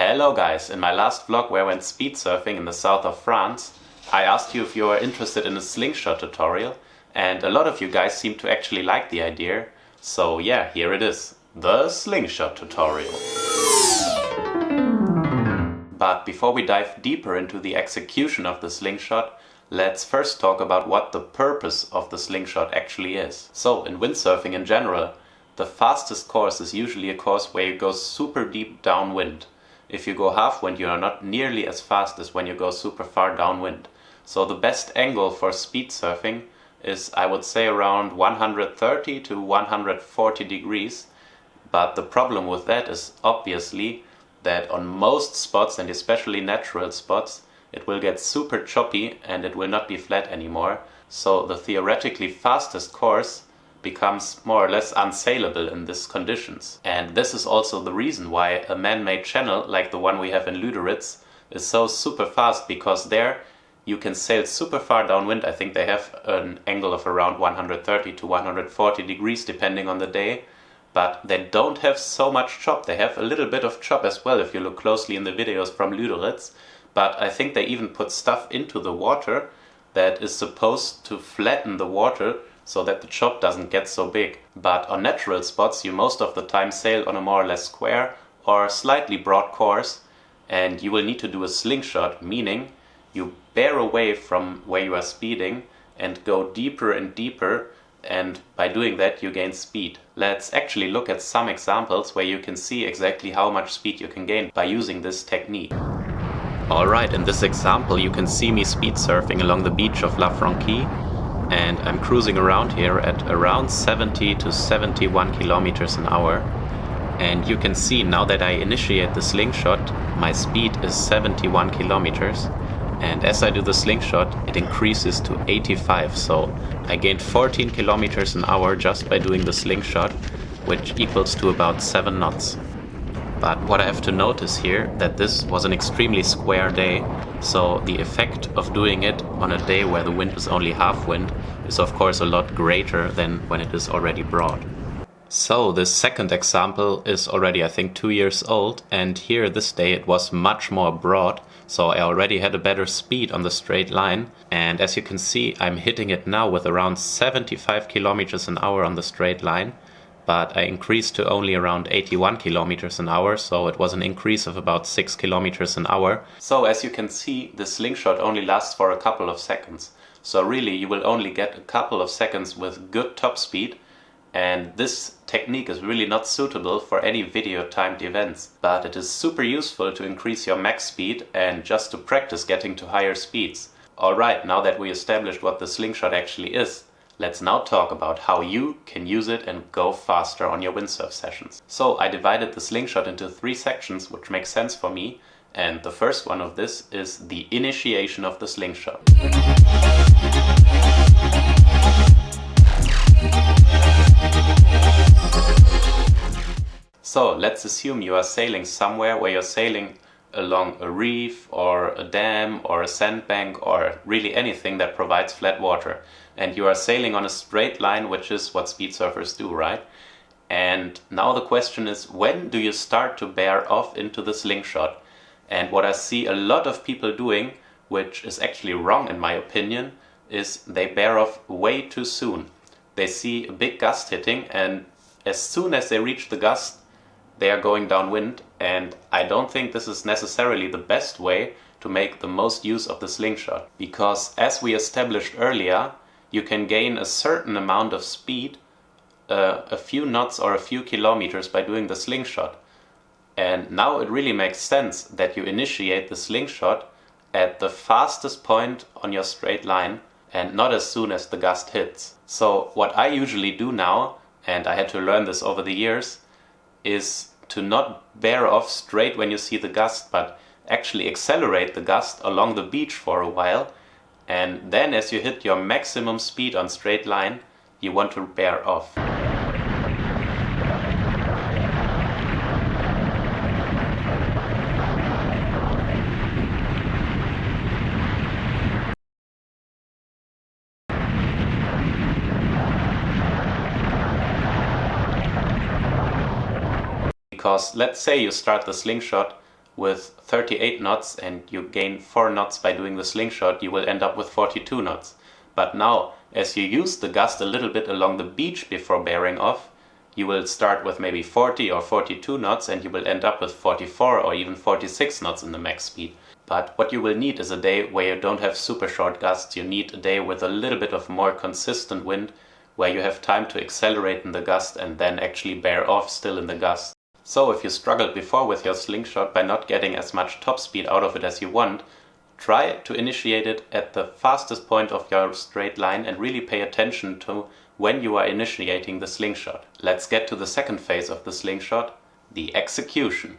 Hello guys, in my last vlog where I went speed surfing in the south of France, I asked you if you were interested in a slingshot tutorial, and a lot of you guys seem to actually like the idea. So yeah, here it is, the slingshot tutorial. But before we dive deeper into the execution of the slingshot, let's first talk about what the purpose of the slingshot actually is. So in windsurfing in general, the fastest course is usually a course where you go super deep downwind. If you go half-wind, you are not nearly as fast as when you go super far downwind. So the best angle for speed surfing is, I would say, around 130 to 140 degrees. But the problem with that is obviously that on most spots, and especially natural spots, it will get super choppy and it will not be flat anymore. So the theoretically fastest course becomes more or less unsailable in these conditions. And this is also the reason why a man-made channel like the one we have in Lüderitz is so super fast, because there you can sail super far downwind. I think they have an angle of around 130 to 140 degrees depending on the day, but they don't have so much chop. They have a little bit of chop as well if you look closely in the videos from Lüderitz, but I think they even put stuff into the water that is supposed to flatten the water so that the chop doesn't get so big. But on natural spots you most of the time sail on a more or less square or slightly broad course, and you will need to do a slingshot, meaning you bear away from where you are speeding and go deeper and deeper, and by doing that you gain speed. Let's actually look at some examples where you can see exactly how much speed you can gain by using this technique. Alright, in this example you can see me speed surfing along the beach of La Franquise, and I'm cruising around here at around 70 to 71 kilometers an hour. And you can see now that I initiate the slingshot, my speed is 71 kilometers. And as I do the slingshot, it increases to 85. So I gained 14 kilometers an hour just by doing the slingshot, which equals to about 7 knots. But what I have to notice here, that this was an extremely square day, so the effect of doing it on a day where the wind is only half wind is of course a lot greater than when it is already broad. So this second example is already, I think, 2 years old, and here this day it was much more broad, so I already had a better speed on the straight line, and as you can see I'm hitting it now with around 75 kilometers an hour on the straight line. But I increased to only around 81 kilometers an hour, so it was an increase of about 6 kilometers an hour. So as you can see, the slingshot only lasts for a couple of seconds. So really you will only get a couple of seconds with good top speed, and this technique is really not suitable for any video timed events. But it is super useful to increase your max speed and just to practice getting to higher speeds. Alright, now that we established what the slingshot actually is, let's now talk about how you can use it and go faster on your windsurf sessions. So I divided the slingshot into 3 sections, which makes sense for me. And the first one of this is the initiation of the slingshot. So let's assume you are sailing somewhere where you're sailing along a reef or a dam or a sandbank or really anything that provides flat water. And you are sailing on a straight line, which is what speed surfers do, right? And now the question is, when do you start to bear off into the slingshot? And what I see a lot of people doing, which is actually wrong in my opinion, is they bear off way too soon. They see a big gust hitting, and as soon as they reach the gust, they are going downwind, and I don't think this is necessarily the best way to make the most use of the slingshot. Because as we established earlier, you can gain a certain amount of speed, a few knots or a few kilometers by doing the slingshot. And now it really makes sense that you initiate the slingshot at the fastest point on your straight line and not as soon as the gust hits. So what I usually do now, and I had to learn this over the years, is to not bear off straight when you see the gust, but actually accelerate the gust along the beach for a while, and then as you hit your maximum speed on straight line, you want to bear off. Because let's say you start the slingshot with 38 knots and you gain 4 knots by doing the slingshot, you will end up with 42 knots. But now, as you use the gust a little bit along the beach before bearing off, you will start with maybe 40 or 42 knots and you will end up with 44 or even 46 knots in the max speed. But what you will need is a day where you don't have super short gusts. You need a day with a little bit of more consistent wind, where you have time to accelerate in the gust and then actually bear off still in the gust. So if you struggled before with your slingshot by not getting as much top speed out of it as you want, try to initiate it at the fastest point of your straight line and really pay attention to when you are initiating the slingshot. Let's get to the second phase of the slingshot, the execution.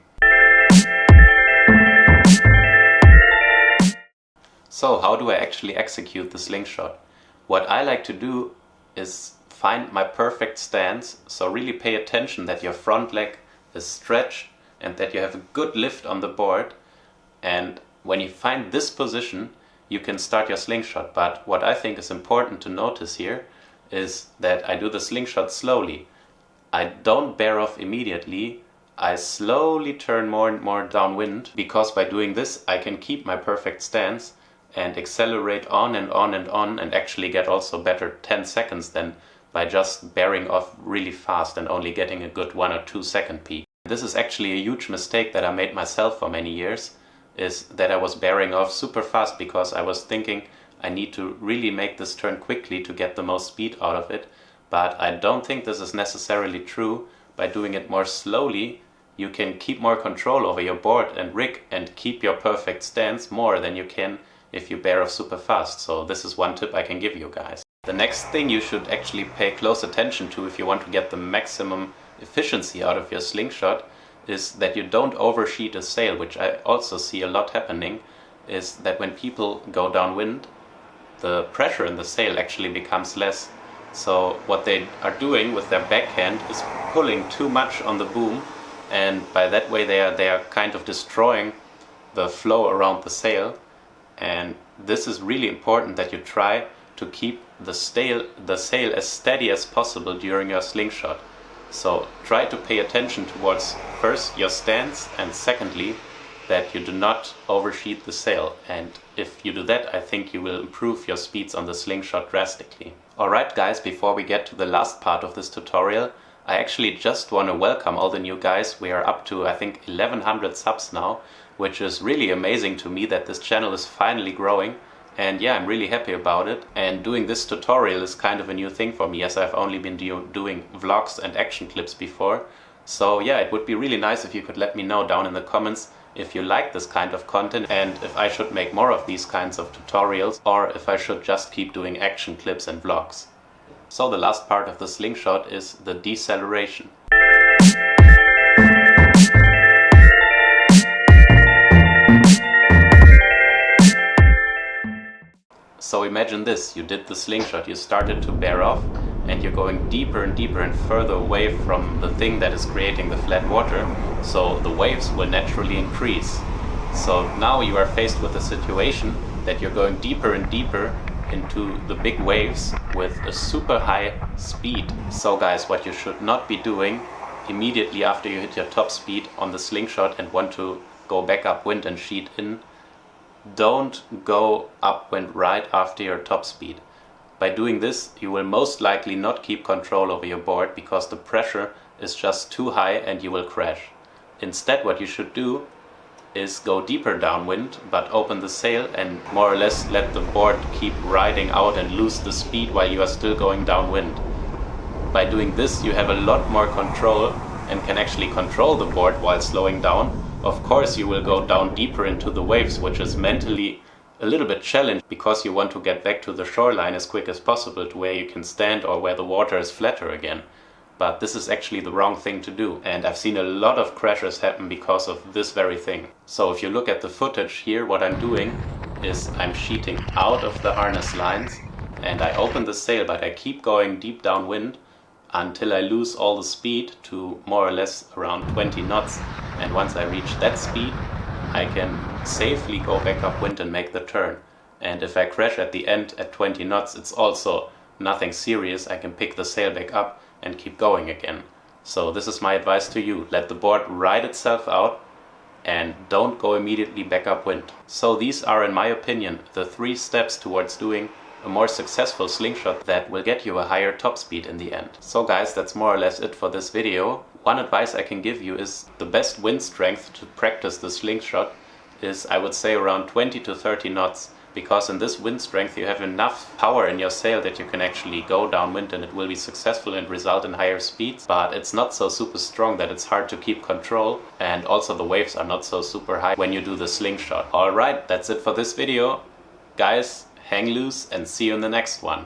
So how do I actually execute the slingshot? What I like to do is find my perfect stance, so really pay attention that your front leg is stretched and that you have a good lift on the board, and when you find this position you can start your slingshot. But what I think is important to notice here is that I do the slingshot slowly. I don't bear off immediately, I slowly turn more and more downwind, because by doing this I can keep my perfect stance and accelerate on and on and on, and actually get also better 10 seconds than by just bearing off really fast and only getting a good 1 or 2 second peak. This is actually a huge mistake that I made myself for many years, is that I was bearing off super fast because I was thinking I need to really make this turn quickly to get the most speed out of it. But I don't think this is necessarily true. By doing it more slowly, you can keep more control over your board and rig and keep your perfect stance more than you can if you bear off super fast. So this is one tip I can give you guys. The next thing you should actually pay close attention to if you want to get the maximum efficiency out of your slingshot is that you don't oversheet a sail, which I also see a lot happening, is that when people go downwind, the pressure in the sail actually becomes less. So what they are doing with their backhand is pulling too much on the boom, and by that way they are kind of destroying the flow around the sail. And this is really important, that you try to keep the sail as steady as possible during your slingshot. So try to pay attention towards first your stance, and secondly that you do not oversheet the sail. And if you do that, I think you will improve your speeds on the slingshot drastically. Alright guys, before we get to the last part of this tutorial, I actually just want to welcome all the new guys. We are up to I think 1100 subs now, which is really amazing to me that this channel is finally growing. And yeah, I'm really happy about it. And doing this tutorial is kind of a new thing for me, as I've only been doing vlogs and action clips before. So yeah, it would be really nice if you could let me know down in the comments if you like this kind of content, and if I should make more of these kinds of tutorials, or if I should just keep doing action clips and vlogs. So the last part of the slingshot is the deceleration. So imagine this, you did the slingshot, you started to bear off, and you're going deeper and deeper and further away from the thing that is creating the flat water, so the waves will naturally increase. So now you are faced with a situation that you're going deeper and deeper into the big waves with a super high speed. So guys, what you should not be doing immediately after you hit your top speed on the slingshot and want to go back upwind and sheet in, don't go upwind right after your top speed. By doing this, you will most likely not keep control over your board because the pressure is just too high and you will crash. Instead, what you should do is go deeper downwind, but open the sail and more or less let the board keep riding out and lose the speed while you are still going downwind. By doing this, you have a lot more control and can actually control the board while slowing down. Of course, you will go down deeper into the waves, which is mentally a little bit challenged because you want to get back to the shoreline as quick as possible to where you can stand or where the water is flatter again. But this is actually the wrong thing to do, and I've seen a lot of crashes happen because of this very thing. So if you look at the footage here, what I'm doing is I'm sheeting out of the harness lines and I open the sail, but I keep going deep downwind until I lose all the speed to more or less around 20 knots. And once I reach that speed, I can safely go back upwind and make the turn. And if I crash at the end at 20 knots, it's also nothing serious. I can pick the sail back up and keep going again. So this is my advice to you. Let the board ride itself out and don't go immediately back upwind. So these are, in my opinion, the 3 steps towards doing a more successful slingshot that will get you a higher top speed in the end. So guys, that's more or less it for this video. One advice I can give you is the best wind strength to practice the slingshot is, I would say, around 20 to 30 knots. Because in this wind strength you have enough power in your sail that you can actually go downwind and it will be successful and result in higher speeds, but it's not so super strong that it's hard to keep control, and also the waves are not so super high when you do the slingshot. Alright, that's it for this video. Guys, hang loose and see you in the next one.